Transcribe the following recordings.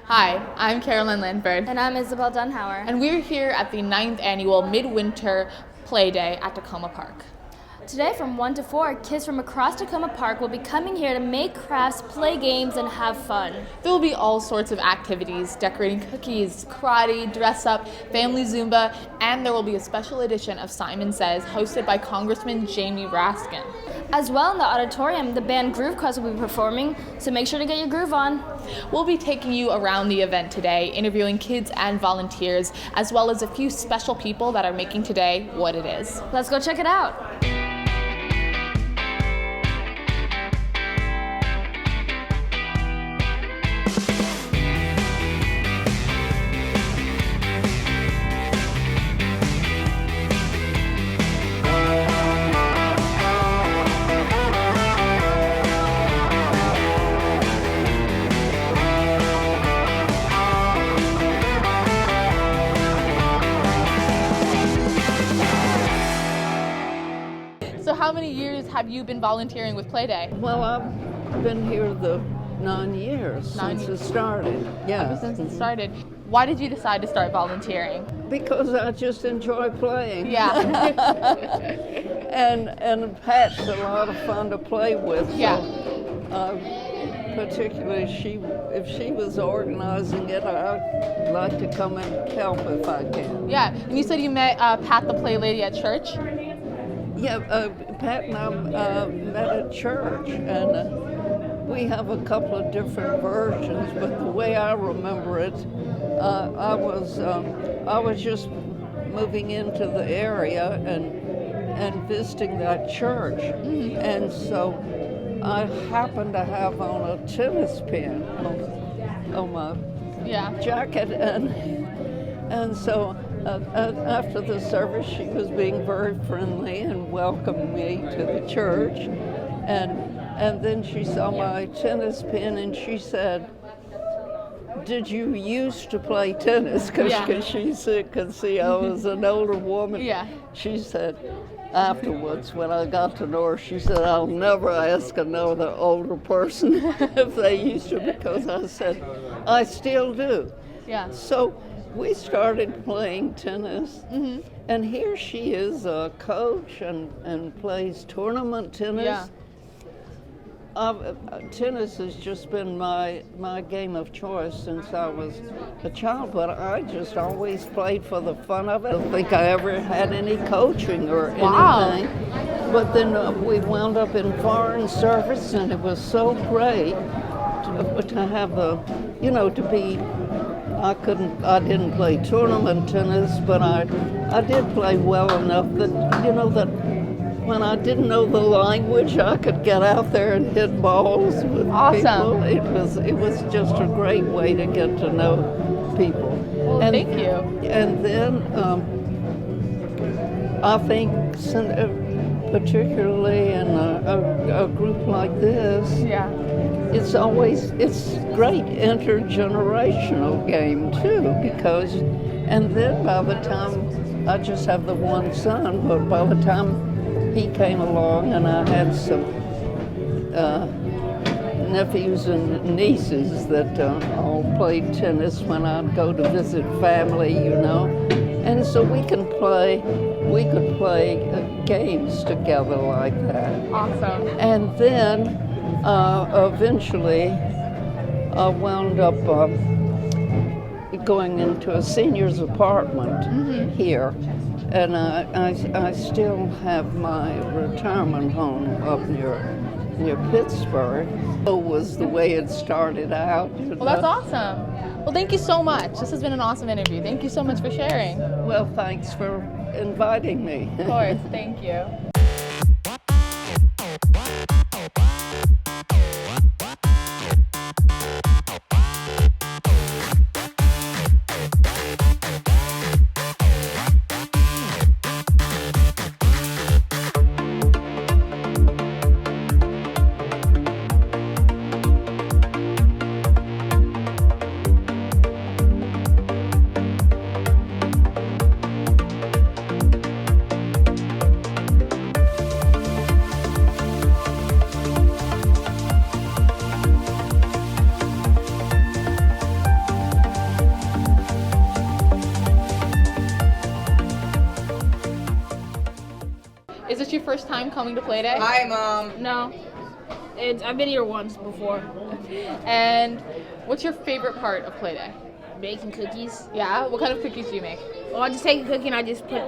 Hi, I'm Carolyn Landford. And I'm Isabel Dunhauer. And we're here at the 9th annual Midwinter Play Day at Takoma Park. Today from 1 to 4, kids from across Takoma Park will be coming here to make crafts, play games, and have fun. There will be all sorts of activities, decorating cookies, karate, dress up, family Zumba, and there will be a special edition of Simon Says hosted by Congressman Jamie Raskin. As well, in the auditorium, the band Groove Quest will be performing, so make sure to get your groove on. We'll be taking you around the event today, interviewing kids and volunteers, as well as a few special people that are making today what it is. Let's go check it out. So how many years have you been volunteering with Play Day? Well, I've been here the 9 years since it started. Yeah. Ever since it started. Why did you decide to start volunteering? Because I just enjoy playing. Yeah. and Pat's a lot of fun to play with. So, Yeah. particularly if she was organizing it, I'd like to come and help if I can. Yeah. And you said you met Pat the Play Lady at church? Yeah, Pat and I met at church, and we have a couple of different versions, but the way I remember it, I was just moving into the area and visiting that church, and so I happened to have on a tennis pin on my jacket, and so after the service, she was being very friendly and welcomed me to the church, and then she saw my tennis pin and she said, "Did you used to play tennis?" Because she could see I was an older woman. Yeah. She said afterwards, when I got to know her, she said, "I'll never ask another older person if they used to," because I said, "I still do." Yeah. So we started playing tennis, and here she is a coach and plays tournament tennis. Yeah. Tennis has just been my game of choice since I was a child, but I just always played for the fun of it. I don't think I ever had any coaching or anything. But then we wound up in foreign service, and it was so great to have to be. I didn't play tournament tennis, but I did play well enough that that when I didn't know the language, I could get out there and hit balls with people. It was just a great way to get to know people. Well, thank you. And then I think particularly in a group like this, it's great intergenerational game too, because, and then by the time, I just have the one son, but by the time he came along and I had some nephews and nieces that all played tennis when I'd go to visit family, and so we could play games together like that. Awesome. And then eventually I wound up going into a senior's apartment here, and I still have my retirement home up near Pittsburgh. It was the way it started out. Well, that's awesome. Well, thank you so much. This has been an awesome interview. Thank you so much for sharing. Well, thanks for inviting me. Of course, thank you. first time coming to Play Day? Hi, Mom. No. I've been here once before. And what's your favorite part of Play Day? Baking cookies. Yeah? What kind of cookies do you make? Well, I just take a cookie and I just put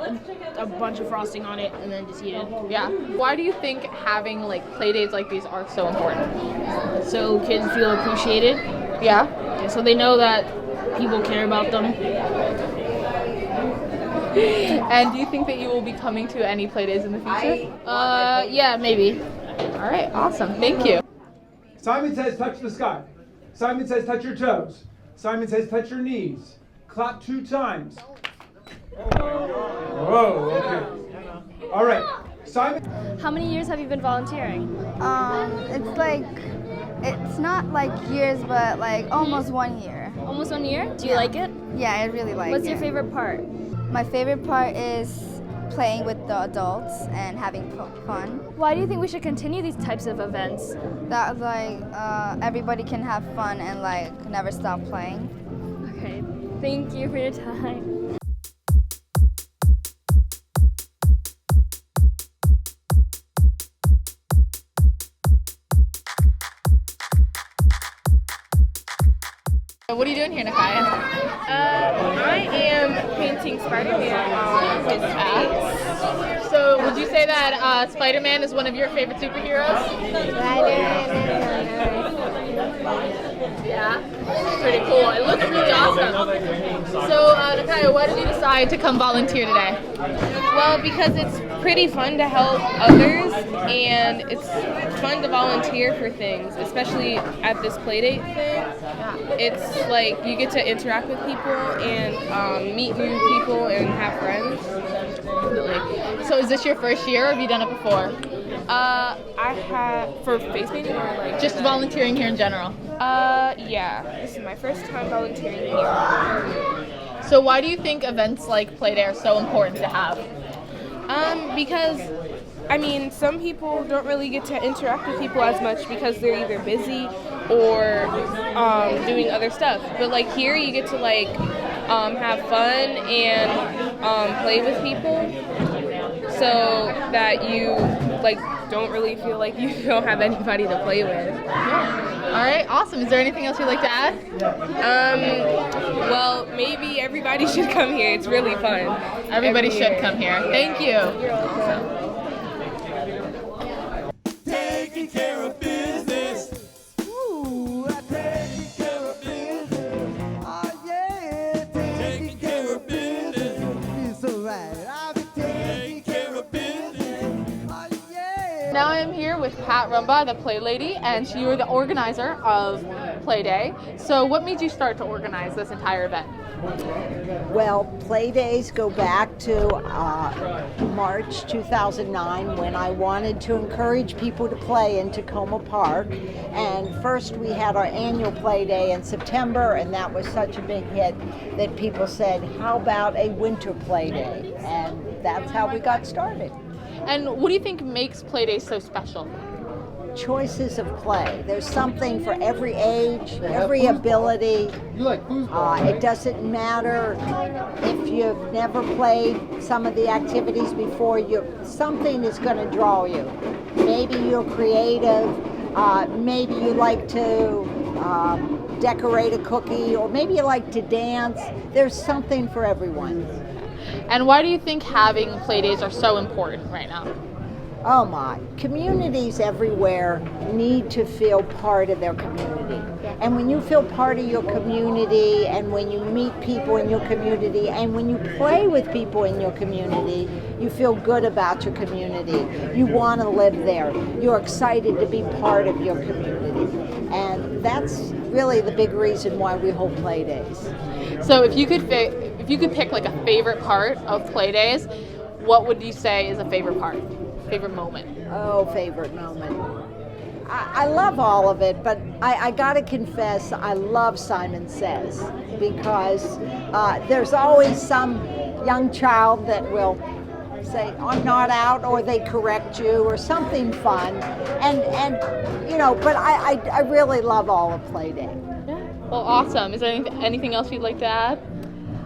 a bunch of frosting on it and then just eat it. Yeah. Why do you think having like play days like these are so important? So kids feel appreciated. Yeah. And so they know that people care about them. And do you think that you will be coming to any play days in the future? Yeah, maybe. All right. Awesome. Thank you. Simon says touch the sky. Simon says touch your toes. Simon says touch your knees. Clap 2 times. Whoa, okay. All right. Simon. How many years have you been volunteering? It's not like years, but like almost 1 year. Almost 1 year? Do you like it? Yeah, I really like it. What's your favorite part? My favorite part is playing with the adults and having fun. Why do you think we should continue these types of events? That everybody can have fun and like never stop playing. Okay. Thank you for your time. What are you doing here, Nakai? I am painting Spider-Man on his face. So, would you say that Spider-Man is one of your favorite superheroes? Yeah, pretty cool. It looks really awesome. So, Nakai, why did you decide to come volunteer today? Well, because it's pretty fun to help others, and it's fun to volunteer for things, especially at this playdate thing. It's like you get to interact with people and meet new people and have friends. Absolutely. So is this your first year, or have you done it before? I have for face painting or like Just volunteering here in general. Yeah. This is my first time volunteering here. So why do you think events like Play-Day are so important to have? Because I mean, some people don't really get to interact with people as much because they're either busy or doing other stuff. But like here, you get to like have fun and play with people, so that you like don't really feel like you don't have anybody to play with. All right, awesome. Is there anything else you'd like to add? Well, maybe everybody should come here. It's really fun. Everybody Every should year. come here. Thank you. You're welcome. Taking care of business. Ooh, taking care of business. Oh yeah, taking care of business. It's alright. I'll be taking care of business. Oh yeah. Now I am here with Pat Rumba, the Play Lady, and you're the organizer of Play Day. So what made you start to organize this entire event? Well, play days go back to March 2009 when I wanted to encourage people to play in Takoma Park. And first we had our annual play day in September, and that was such a big hit that people said, how about a winter play day? And that's how we got started. And what do you think makes Play Day so special? Choices of play. There's something for every age, every ability. It doesn't matter if you've never played some of the activities before. Something is going to draw you. Maybe you're creative. Maybe you like to decorate a cookie, or maybe you like to dance. There's something for everyone. And why do you think having Play Days are so important right now? Oh my, communities everywhere need to feel part of their community. And when you feel part of your community, and when you meet people in your community, and when you play with people in your community, you feel good about your community. You want to live there. You're excited to be part of your community. And that's really the big reason why we hold play days. So if you could pick like a favorite part of Play Days, what would you say is a favorite part? Favorite moment? Oh, favorite moment. I love all of it, but I gotta confess, I love Simon Says, because there's always some young child that will say, I'm not out, or they correct you, or something fun. And you know, but I really love all of Play Day. Well, awesome. Is there anything else you'd like to add?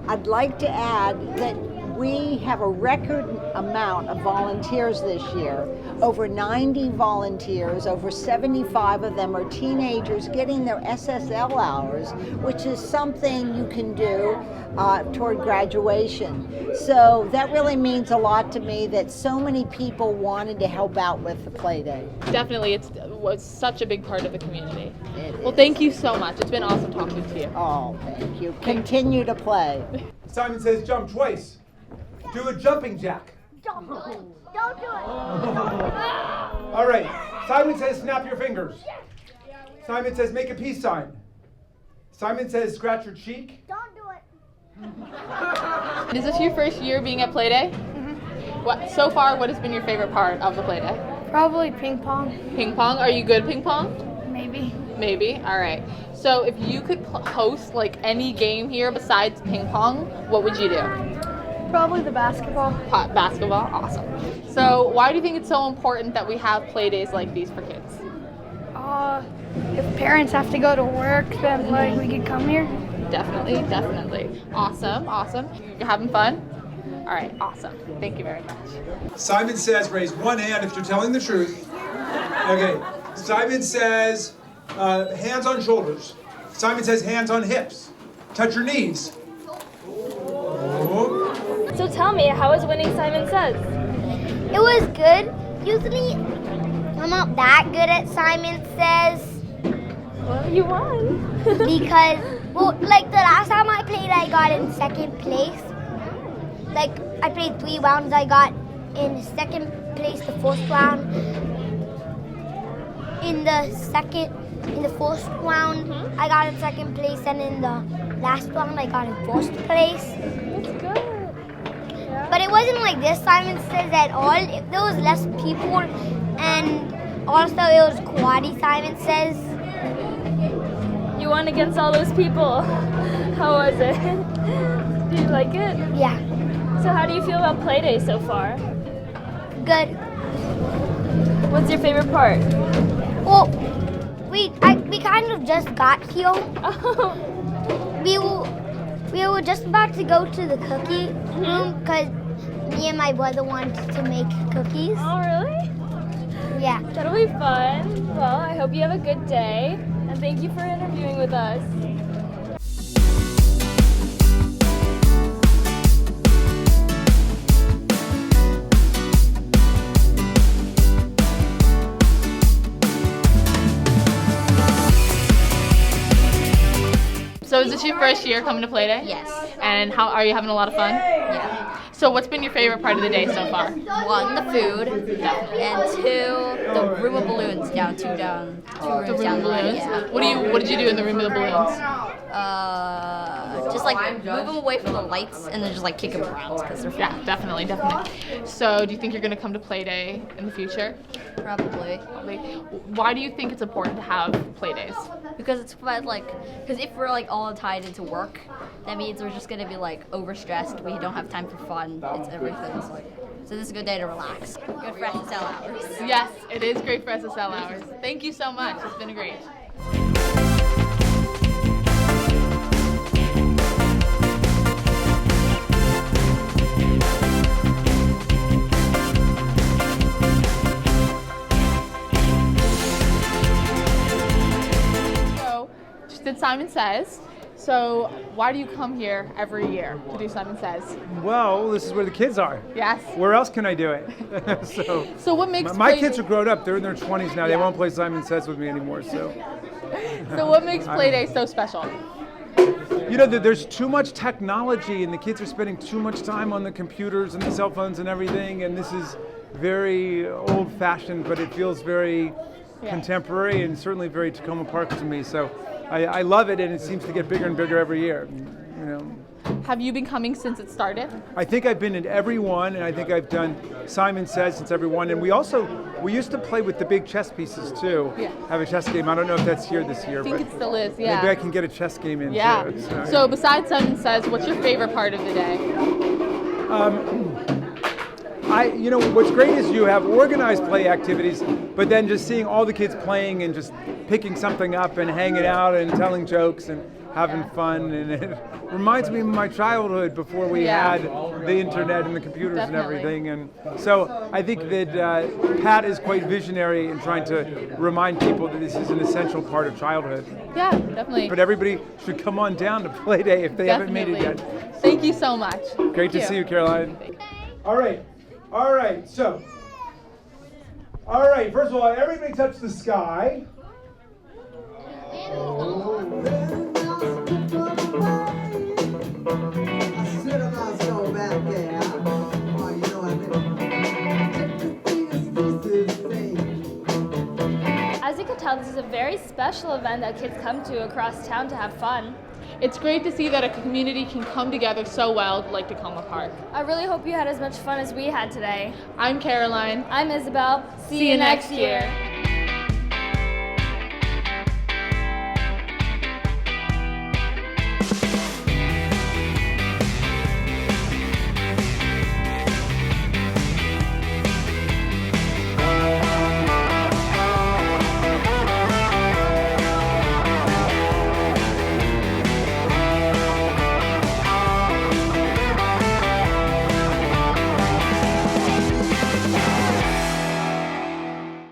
I'd like to add that We have a record amount of volunteers this year. Over 90 volunteers, over 75 of them are teenagers getting their SSL hours, which is something you can do toward graduation. So that really means a lot to me that so many people wanted to help out with the play day. Definitely, it was such a big part of the community. Well, thank you so much. It's been awesome talking to you. Oh, thank you. Continue to play. Simon says jump twice. Do a jumping jack. Don't do it. Don't do it. All right. Simon says snap your fingers. Simon says make a peace sign. Simon says scratch your cheek. Don't do it. Is this your first year being at Playday? So far, what has been your favorite part of the Playday? Probably ping pong. Ping pong? Are you good at ping pong? Maybe. Maybe. All right. So if you could host like any game here besides ping pong, what would you do? Probably the basketball. Basketball? Awesome. So why do you think it's so important that we have play days like these for kids? If parents have to go to work, then like we could come here. Definitely, definitely. Awesome, awesome. You're having fun? All right, awesome. Thank you very much. Simon says raise one hand if you're telling the truth. Okay. Simon says hands on shoulders. Simon says hands on hips. Touch your knees. Oh. So tell me, how was winning Simon Says? It was good. Usually, I'm not that good at Simon Says Well, you won. because, well, like the last time I played, I got in second place. Like I played 3 rounds, I got in second place the first round. In the first round, I got in second place, and in the last round, I got in first place. That's good. Yeah. But it wasn't like this Simon Says at all. There was less people, and also it was karate Simon Says. You won against all those people. How was it? Do you like it? Yeah, So how do you feel about Playday so far? good. What's your favorite part? Well, we kind of just got here. We were just about to go to the cookie room because me and my brother wanted to make cookies. Oh, really? Yeah. That'll be fun. Well, I hope you have a good day, and thank you for interviewing with us. So is this your first year coming to Playday? Yes. And how are you having a lot of fun? Yeah. So what's been your favorite part of the day so far? 1, the food, and 2, the room of balloons. Down 2 down. 2 rooms The room down of the line. balloons. Yeah. What did you do in the room of the balloons? Just like move them away from the lights and then just like kick them around because they're fun. Yeah, definitely, definitely. So do you think you're going to come to Playday in the future? Probably. Why do you think it's important to have Playdays? Because it's fun, like, because if we're like all tied into work, that means we're just gonna be like overstressed. We don't have time for fun. It's everything. So this is a good day to relax. Good for SSL hours. Yes, it is great for SSL hours. Thank you so much. It's been great. So, just did Simon Says. So, why do you come here every year to do Simon Says? Well, this is where the kids are. Yes. Where else can I do it? So what makes my Playday- kids are grown up. They're in their 20s now. They Yeah. won't play Simon Says with me anymore. So, So what makes Playday so special? you know, there's too much technology, and the kids are spending too much time on the computers and the cell phones and everything. And this is very old-fashioned, but it feels very contemporary and certainly very Takoma Park to me. So, I love it, and it seems to get bigger and bigger every year. You know. Have you been coming since it started? I think I've been in every one, and I think I've done Simon Says since every one. And we used to play with the big chess pieces too. Yeah. Have a chess game. I don't know if that's here this year, I think but it still is, yeah. maybe I can get a chess game in Yeah. too. So besides Simon Says, what's your favorite part of the day? You know, what's great is you have organized play activities, but then just seeing all the kids playing and just picking something up and hanging out and telling jokes, and having fun, and it reminds me of my childhood before we had the internet and the computers and everything. And so I think that Pat is quite visionary in trying to remind people that this is an essential part of childhood. Yeah, definitely. But everybody should come on down to Play Day if they haven't made it yet. Thank you so much. Great to see you, Caroline. All right, so. All right, first of all, everybody touch the sky. As you can tell, this is a very special event that kids come to across town to have fun. It's great to see that a community can come together so well like Takoma Park. I really hope you had as much fun as we had today. I'm Caroline. I'm Isabel. See you next year.